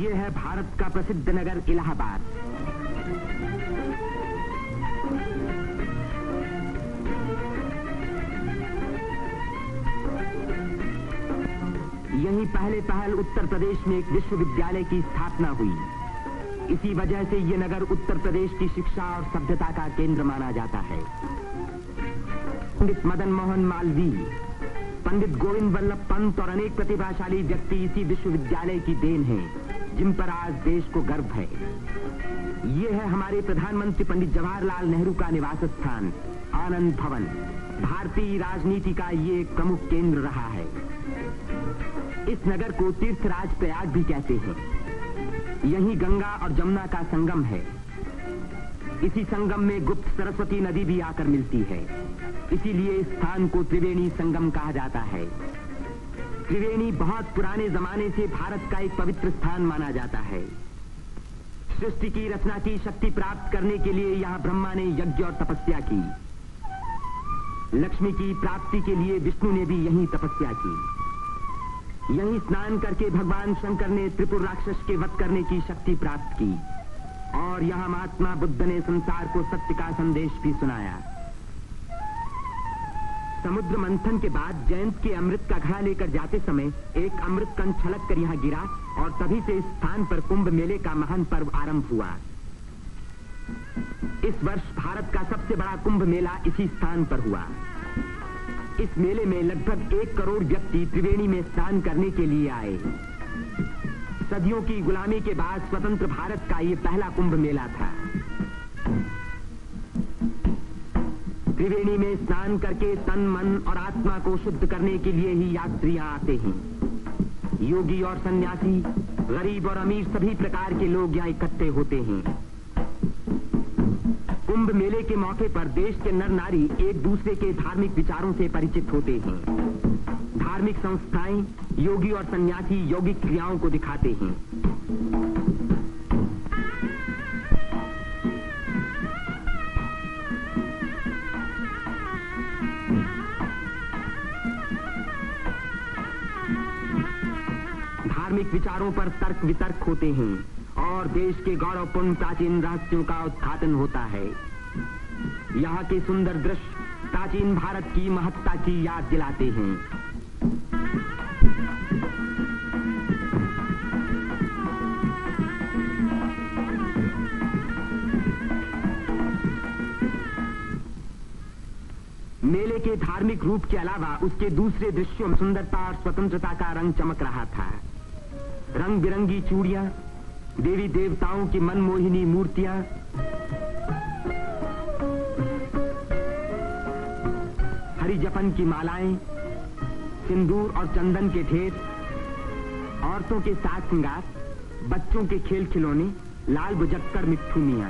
ये है भारत का प्रसिद्ध नगर इलाहाबाद। यहीं पहल उत्तर प्रदेश में एक विश्वविद्यालय की स्थापना हुई। इसी वजह से ये नगर उत्तर प्रदेश की शिक्षा और सभ्यता का केंद्र माना जाता है। पंडित मदन मोहन मालवीय, पंडित गोविंद वल्लभ पंत और अनेक प्रतिभाशाली व्यक्ति इसी विश्वविद्यालय की देन हैं, जिन पर आज देश को गर्व है। ये है हमारे प्रधानमंत्री पंडित जवाहरलाल नेहरू का निवास स्थान, आनंद भवन। भारतीय राजनीति का ये एक प्रमुख केंद्र रहा है। इस नगर को तीर्थराज प्रयाग भी कहते हैं। यहीं गंगा और जमुना का संगम है। इसी संगम में गुप्त सरस्वती नदी भी आकर मिलती है। इसीलिए इस स्थान को त्रिवेणी संगम कहा जाता है। त्रिवेणी बहुत पुराने जमाने से भारत का एक पवित्र स्थान माना जाता है। सृष्टि की रचना की शक्ति प्राप्त करने के लिए यहाँ ब्रह्मा ने यज्ञ और तपस्या की। लक्ष्मी की प्राप्ति के लिए विष्णु ने भी यहीं तपस्या की। यहीं स्नान करके भगवान शंकर ने त्रिपुर राक्षस के वध करने की शक्ति प्राप्त की। और यहाँ महात्मा बुद्ध ने संसार को सत्य का संदेश भी सुनाया। समुद्र मंथन के बाद जयंत के अमृत का घड़ा लेकर जाते समय एक अमृत कण छलक कर यहाँ गिरा और तभी से इस स्थान पर कुंभ मेले का महान पर्व आरंभ हुआ। इस वर्ष भारत का सबसे बड़ा कुंभ मेला इसी स्थान पर हुआ। इस मेले में लगभग 1 करोड़ व्यक्ति त्रिवेणी में स्नान करने के लिए आए। सदियों की गुलामी के बाद स्वतंत्र भारत का ये पहला कुंभ मेला था। त्रिवेणी में स्नान करके तन, मन और आत्मा को शुद्ध करने के लिए ही यात्रियां आते हैं। योगी और सन्यासी, गरीब और अमीर सभी प्रकार के लोग यहाँ इकट्ठे होते हैं। कुंभ मेले के मौके पर देश के नर नारी एक दूसरे के धार्मिक विचारों से परिचित होते हैं। धार्मिक संस्थाएं योगी और सन्यासी यौगिक क्रियाओं को दिखाते हैं। धार्मिक विचारों पर तर्क वितर्क होते हैं और देश के गौरवपूर्ण प्राचीन रहस्यों का उद्घाटन होता है। यहाँ के सुंदर दृश्य प्राचीन भारत की महत्ता की याद दिलाते हैं। मेले के धार्मिक रूप के अलावा उसके दूसरे दृश्यों में सुंदरता और स्वतंत्रता का रंग चमक रहा था। रंग बिरंगी चूड़ियां, देवी देवताओं की मनमोहिनी मूर्तियां, हरी जपन की मालाएं, सिंदूर और चंदन के ढेर, औरतों के साज श्रृंगार, बच्चों के खेल खिलौने, लाल बुझक्कड़ मिट्ठूनियां।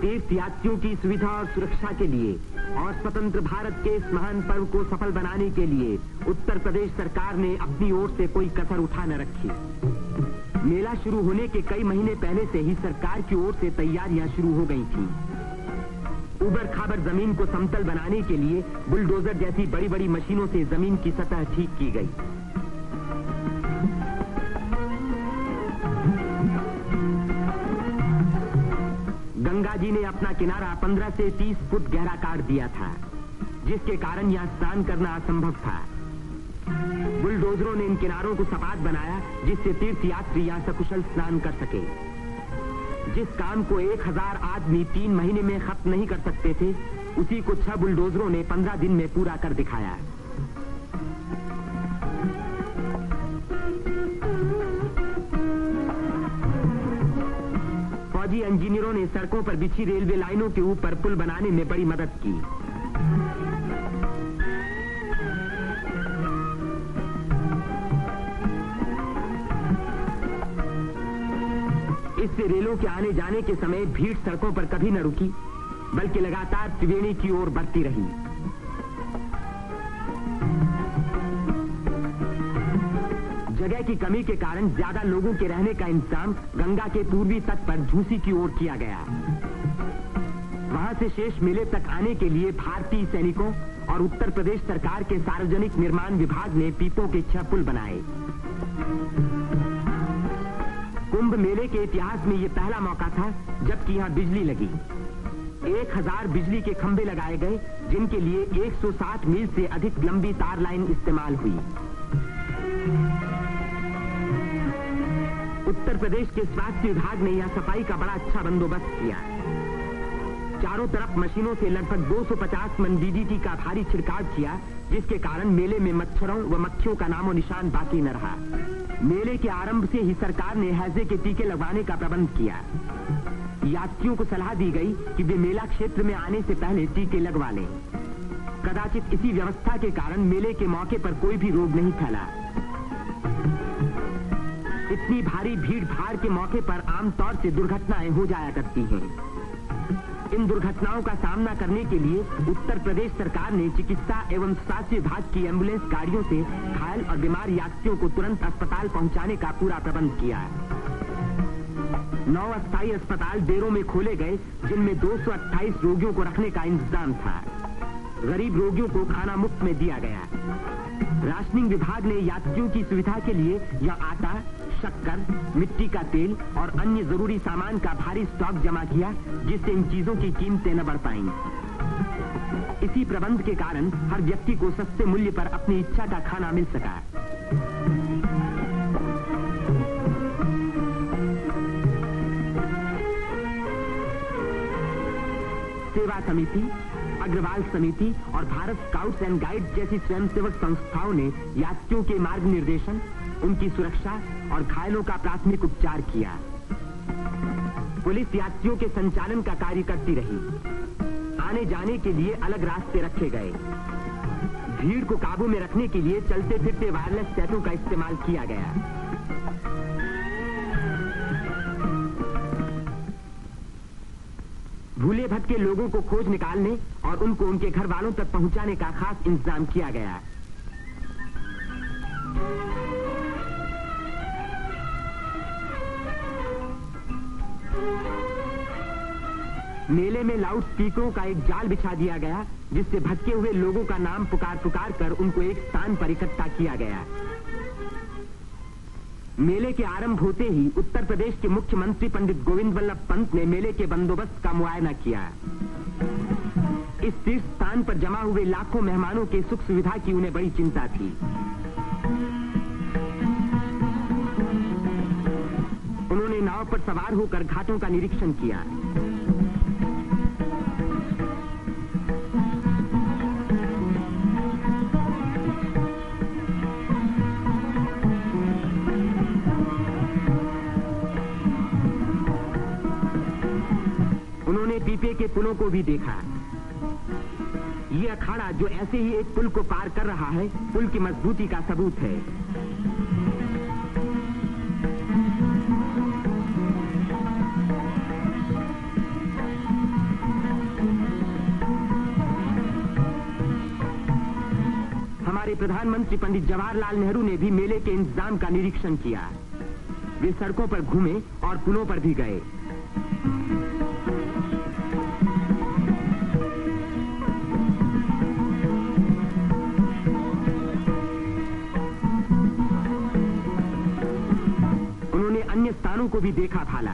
तीर्थ यात्रियों की सुविधा और सुरक्षा के लिए और स्वतंत्र भारत के इस महान पर्व को सफल बनाने के लिए उत्तर प्रदेश सरकार ने अपनी ओर से कोई कसर उठा न रखी। मेला शुरू होने के कई महीने पहले से ही सरकार की ओर से तैयारियां शुरू हो गई थीं। उबड़ खाबड़ जमीन को समतल बनाने के लिए बुलडोजर जैसी बड़ी बड़ी मशीनों से जमीन की सतह ठीक की गई। गंगा जी ने अपना किनारा 15 से 30 फुट गहरा काट दिया था, जिसके कारण यहाँ स्नान करना असंभव था। बुलडोजरों ने इन किनारों को सपाट बनाया, जिससे तीर्थ यात्री यहाँ सकुशल स्नान कर सके। जिस काम को 1000 आदमी 3 महीने में खत्म नहीं कर सकते थे, उसी को 6 बुलडोजरों ने 15 दिन में पूरा कर दिखाया। फौजी इंजीनियरों ने सड़कों पर बिछी रेलवे लाइनों के ऊपर पुल बनाने में बड़ी मदद की। इससे रेलों के आने जाने के समय भीड़ सड़कों पर कभी न रुकी, बल्कि लगातार त्रिवेणी की ओर बढ़ती रही। जगह की कमी के कारण ज्यादा लोगों के रहने का इंतजाम गंगा के पूर्वी तट पर झूसी की ओर किया गया। वहां से शेष मेले तक आने के लिए भारतीय सैनिकों और उत्तर प्रदेश सरकार के सार्वजनिक निर्माण विभाग ने पीपों के 6 पुल बनाए। कुंभ मेले के इतिहास में यह पहला मौका था जबकि यहां बिजली लगी। 1000 बिजली के खंभे लगाए गए, जिनके लिए 160 मील से अधिक लंबी तार लाइन इस्तेमाल हुई। उत्तर प्रदेश के स्वास्थ्य विभाग ने यहां सफाई का बड़ा अच्छा बंदोबस्त किया। चारों तरफ मशीनों से लगभग 250 मन डीडीटी का भारी छिड़काव किया, जिसके कारण मेले में मच्छरों व मक्खियों का नामो निशान बाकी न रहा। मेले के आरंभ से ही सरकार ने हैजे के टीके लगवाने का प्रबंध किया। यात्रियों को सलाह दी गई कि वे मेला क्षेत्र में आने से पहले टीके लगवा लें। कदाचित इसी व्यवस्था के कारण मेले के मौके पर कोई भी रोग नहीं फैला। इतनी भारी भीड़ भाड़ के मौके पर आमतौर से दुर्घटनाएं हो जाया करती हैं। इन दुर्घटनाओं का सामना करने के लिए उत्तर प्रदेश सरकार ने चिकित्सा एवं स्वास्थ्य विभाग की एम्बुलेंस गाड़ियों से घायल और बीमार यात्रियों को तुरंत अस्पताल पहुंचाने का पूरा प्रबंध किया। 9 अस्थायी अस्पताल डेरों में खोले गए, जिनमें 228 रोगियों को रखने का इंतजाम था। गरीब रोगियों को खाना मुफ्त में दिया गया। राशनिंग विभाग ने यात्रियों की सुविधा के लिए यह आटा, शक्कर, मिट्टी का तेल और अन्य जरूरी सामान का भारी स्टॉक जमा किया, जिससे इन चीजों की कीमतें न बढ़ पाईं। इसी प्रबंध के कारण हर व्यक्ति को सस्ते मूल्य पर अपनी इच्छा का खाना मिल सका। सेवा समिति, अग्रवाल समिति और भारत स्काउट्स एंड गाइड्स जैसी स्वयंसेवक संस्थाओं ने यात्रियों के मार्ग निर्देशन, उनकी सुरक्षा और घायलों का प्राथमिक उपचार किया। पुलिस यात्रियों के संचालन का कार्य करती रही। आने जाने के लिए अलग रास्ते रखे गए। भीड़ को काबू में रखने के लिए चलते फिरते वायरलेस सेटों का इस्तेमाल किया गया। भूले भटके लोगों को खोज निकालने और उनको उनके घर वालों तक पहुंचाने का खास इंतजाम किया गया। मेले में लाउड स्पीकरों का एक जाल बिछा दिया गया, जिससे भटके हुए लोगों का नाम पुकार पुकार कर उनको एक स्थान पर इकट्ठा किया गया। मेले के आरंभ होते ही उत्तर प्रदेश के मुख्यमंत्री पंडित गोविंद वल्लभ पंत ने मेले के बंदोबस्त का मुआयना किया। इस तीर्थ स्थान पर जमा हुए लाखों मेहमानों के सुख सुविधा की उन्हें बड़ी चिंता थी। उन्होंने नाव पर सवार होकर घाटों का निरीक्षण किया। उन्होंने पीपे के पुलों को भी देखा। ये अखाड़ा जो ऐसे ही एक पुल को पार कर रहा है, पुल की मजबूती का सबूत है। हमारे प्रधानमंत्री पंडित जवाहरलाल नेहरू ने भी मेले के इंतजाम का निरीक्षण किया। वे सड़कों पर घूमे और पुलों पर भी गए। अन्य स्थानों को भी देखा भाला।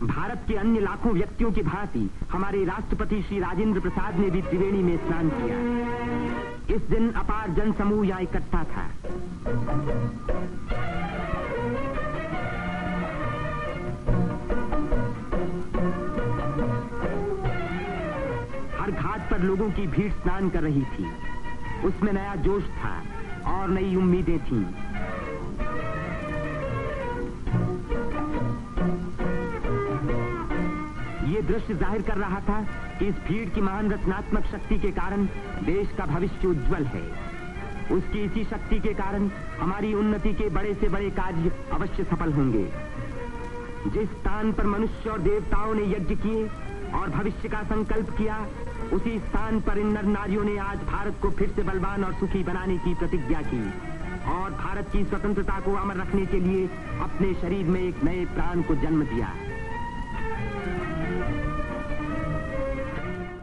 भारत के अन्य लाखों व्यक्तियों की भांति हमारे राष्ट्रपति श्री राजेंद्र प्रसाद ने भी त्रिवेणी में स्नान किया। इस दिन अपार जन समूह यहां इकट्ठा था। हर घाट पर लोगों की भीड़ स्नान कर रही थी। उसमें नया जोश था और नई उम्मीदें थीं। ये दृश्य जाहिर कर रहा था कि इस भीड़ की महान रचनात्मक शक्ति के कारण देश का भविष्य उज्जवल है। उसकी इसी शक्ति के कारण हमारी उन्नति के बड़े से बड़े कार्य अवश्य सफल होंगे। जिस स्थान पर मनुष्य और देवताओं ने यज्ञ किए और भविष्य का संकल्प किया, उसी स्थान पर इन नर नारियों ने आज भारत को फिर से बलवान और सुखी बनाने की प्रतिज्ञा की। और भारत की स्वतंत्रता को अमर रखने के लिए अपने शरीर में एक नए प्राण को जन्म दिया।